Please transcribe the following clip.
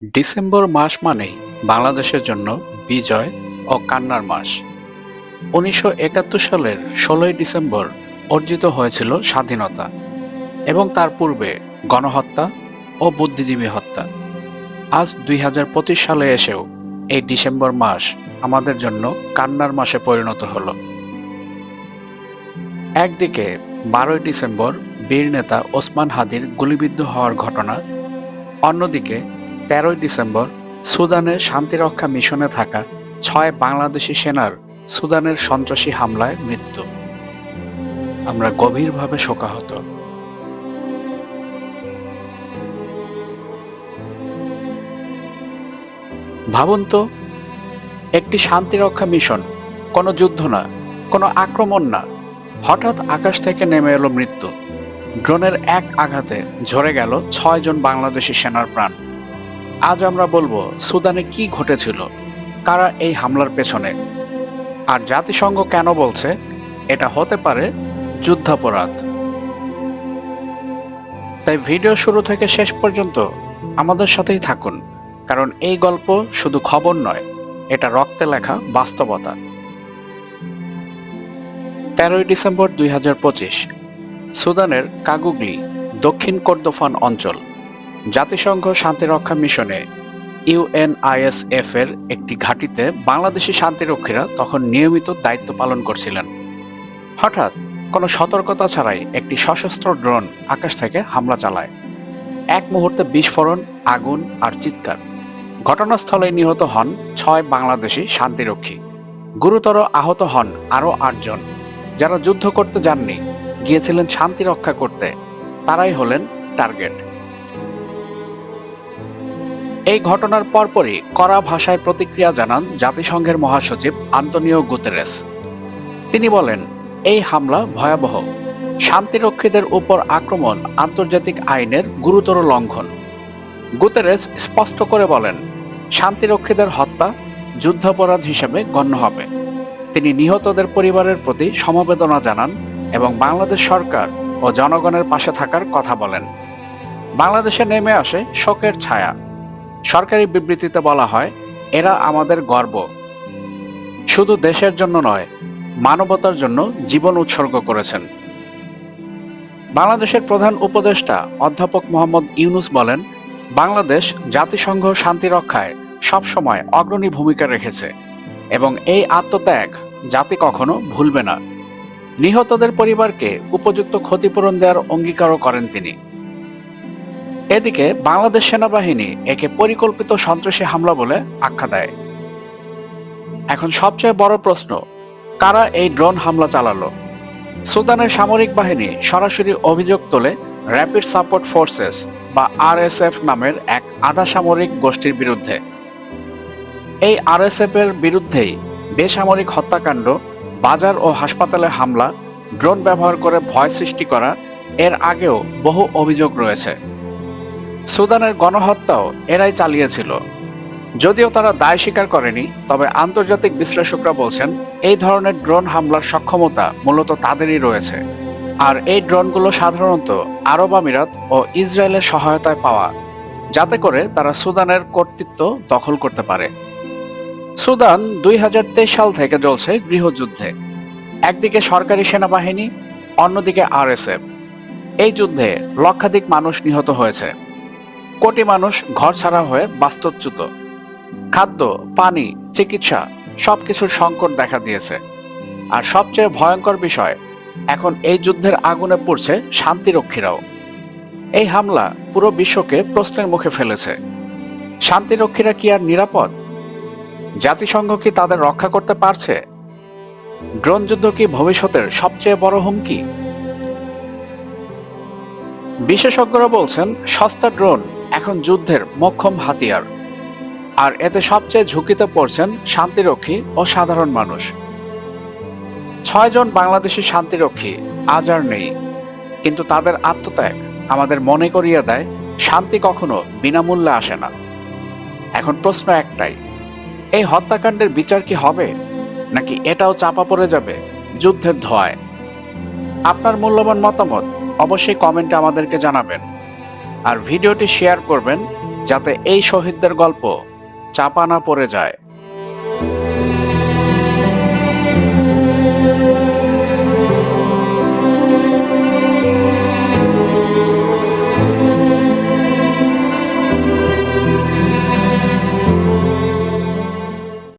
December মাস মানেই বাংলাদেশের জন্য বিজয় ও কান্নার মাস। ১৯৭১ সালের ১৬ই ডিসেম্বর অর্জিত হয়েছিল স্বাধীনতা এবং তার পূর্বে গণহত্যা ও বুদ্ধিজীবী হত্যা। আজ ২০২৫ সালে এসেও এই ডিসেম্বর মাস আমাদের জন্য কান্নার মাসে পরিণত হলো। একদিকে ১২ই ডিসেম্বর বীর নেতা ওসমান হাদির গুলিবিদ্ধ হওয়ার ঘটনা, অন্যদিকে ১৩ই ডিসেম্বর সুদানে শান্তিরক্ষা মিশনে থাকা ৬ বাংলাদেশি সেনার সুদানের সন্ত্রাসী হামলায় মৃত্যু। আমরা গভীরভাবে শোকাহত। ভাবুন তো, একটি শান্তিরক্ষা মিশন, কোনো যুদ্ধ না, কোনো আক্রমণ না, হঠাৎ আকাশ থেকে নেমে এলো মৃত্যু। ড্রোনের এক আঘাতে ঝরে গেল ৬ জন বাংলাদেশি সেনার প্রাণ। আজ আমরা বলবো সুদানে কি ঘটেছিল, কারা এই হামলার পেছনে, আর জাতিসংঘ কেন বলছে এটা হতে পারে যুদ্ধাপরাধ। তাই ভিডিও শুরু থেকে শেষ পর্যন্ত আমাদের সাথেই থাকুন, কারণ এই গল্প শুধু খবর নয়, এটা রক্তে লেখা বাস্তবতা। ১৩ই ডিসেম্বর ২০২৫ সুদানের কাগুগলি, দক্ষিণ কর্দোফান অঞ্চল। জাতিসংঘ শান্তিরক্ষা মিশনে ইউএনআইএসএফ এর একটি ঘাঁটিতে বাংলাদেশি শান্তিরক্ষীরা তখন নিয়মিত দায়িত্ব পালন করছিলেন। হঠাৎ কোনো সতর্কতা ছাড়াই একটি সশস্ত্র ড্রোন আকাশ থেকে হামলা চালায়। এক মুহূর্তে বিস্ফোরণ, আগুন আর চিৎকার। ঘটনাস্থলে নিহত হন ৬ বাংলাদেশি শান্তিরক্ষী। গুরুতর আহত হন আরও ৮ জন, যারা যুদ্ধ করতে যাননি, গিয়েছিলেন শান্তি রক্ষা করতে। তারাই হলেন টার্গেট। এই ঘটনার পরপরই কড়া ভাষায় প্রতিক্রিয়া জানান জাতিসংঘের মহাসচিব আন্তোনিও গুতেরেস। তিনি বলেন, এই হামলা ভয়াবহ, শান্তিরক্ষীদের উপর আক্রমণ আন্তর্জাতিক আইনের গুরুতর লঙ্ঘন। গুতেরেস স্পষ্ট করে বলেন, শান্তিরক্ষীদের হত্যা যুদ্ধাপরাধ হিসেবে গণ্য হবে। তিনি নিহতদের পরিবারের প্রতি সমবেদনা জানান এবং বাংলাদেশ সরকার ও জনগণের পাশে থাকার কথা বলেন। বাংলাদেশে নেমে আসে শোকের ছায়া। সরকারি বিবৃতিতে বলা হয়, এরা আমাদের গর্ব। শুধু দেশের জন্য নয়, মানবতার জন্য জীবন উৎসর্গ করেছেন। বাংলাদেশের প্রধান উপদেষ্টা অধ্যাপক মোহাম্মদ ইউনূস বলেন, বাংলাদেশ জাতিসংঘ শান্তি রক্ষায় সবসময় অগ্রণী ভূমিকা রেখেছে এবং এই আত্মত্যাগ জাতি কখনো ভুলবে না। নিহতদের পরিবারকে উপযুক্ত ক্ষতিপূরণ দেওয়ার অঙ্গীকারও করেন তিনি। এদিকে বাংলাদেশ সেনাবাহিনী একে পরিকল্পিত সন্ত্রাসী হামলা বলে আখ্যা দেয়। এখন সবচেয়ে বড় প্রশ্ন, কারা এই ড্রোন হামলা চালালো? সুদানের সামরিক বাহিনী সরাসরি অভিযোগ তোলে র্যাপিড সাপোর্ট ফোর্সেস বা আরএসএফ নামের এক আধা সামরিক গোষ্ঠীর বিরুদ্ধে। এই আরএসএফ এর বিরুদ্ধেই বেসামরিক হত্যাকাণ্ড, বাজার ও হাসপাতালে হামলা, ড্রোন ব্যবহার করে ভয় সৃষ্টি করা, এর আগেও বহু অভিযোগ রয়েছে। সুদানের গণহত্যাও এরাই চালিয়েছিল। যদিও তারা দায় স্বীকার করেনি, তবে আন্তর্জাতিক বিশ্লেষকরা বলছেন এই ধরনের ড্রোন হামলার সক্ষমতা মূলত তাদেরই রয়েছে। আর এই ড্রোনগুলো সাধারণত আরব আমিরাত ও ইসরায়েলের সহায়তায় পাওয়া, যাতে করে তারা সুদানের কর্তৃত্ব দখল করতে পারে। সুদান ২০২৩ সাল থেকে চলছে গৃহযুদ্ধে। একদিকে সরকারি সেনাবাহিনী, অন্যদিকে আরএসএফ। এই যুদ্ধে লক্ষাধিক মানুষ নিহত হয়েছে। কোটি মানুষ ঘরছাড়া হয়ে বাস্তুচ্যুত। খাদ্য, পানি, চিকিৎসা সবকিছুর সংকট দেখা দিয়েছে। আর সবচেয়ে ভয়ঙ্কর বিষয়, এখন এই যুদ্ধের আগুনে পুড়ছে শান্তিরক্ষীরাও। এই হামলা পুরো বিশ্বকে প্রশ্নের মুখে ফেলেছে। শান্তিরক্ষীরা কি আর নিরাপদ? জাতিসংঘ কি তাদের রক্ষা করতে পারছে? ড্রোন যুদ্ধ কি ভবিষ্যতের সবচেয়ে বড় হুমকি? বিশেষজ্ঞরা বলছেন, সস্তা ড্রোন এখন যুদ্ধের মোক্ষম হাতিয়ার। আর এতে সবচেয়ে ঝুঁকিতে পড়ছেন শান্তিরক্ষী ও সাধারণ মানুষ। ৬ জন বাংলাদেশি শান্তিরক্ষী আজ আর নেই, কিন্তু তাদের আত্মত্যাগ আমাদের মনে করিয়ে দেয়, শান্তি কখনো বিনামূল্যে আসে না। এখন প্রশ্ন একটাই, এই হত্যাকাণ্ডের বিচার কি হবে, নাকি এটাও চাপা পড়ে যাবে যুদ্ধের ধোঁয়ায়? আপনার মূল্যবান মতামত অবশ্যই কমেন্টে আমাদেরকে জানাবেন। আর ভিডিওটি শেয়ার করবেন যাতে এই শহীদদের গল্প চাপা না পড়ে যায়।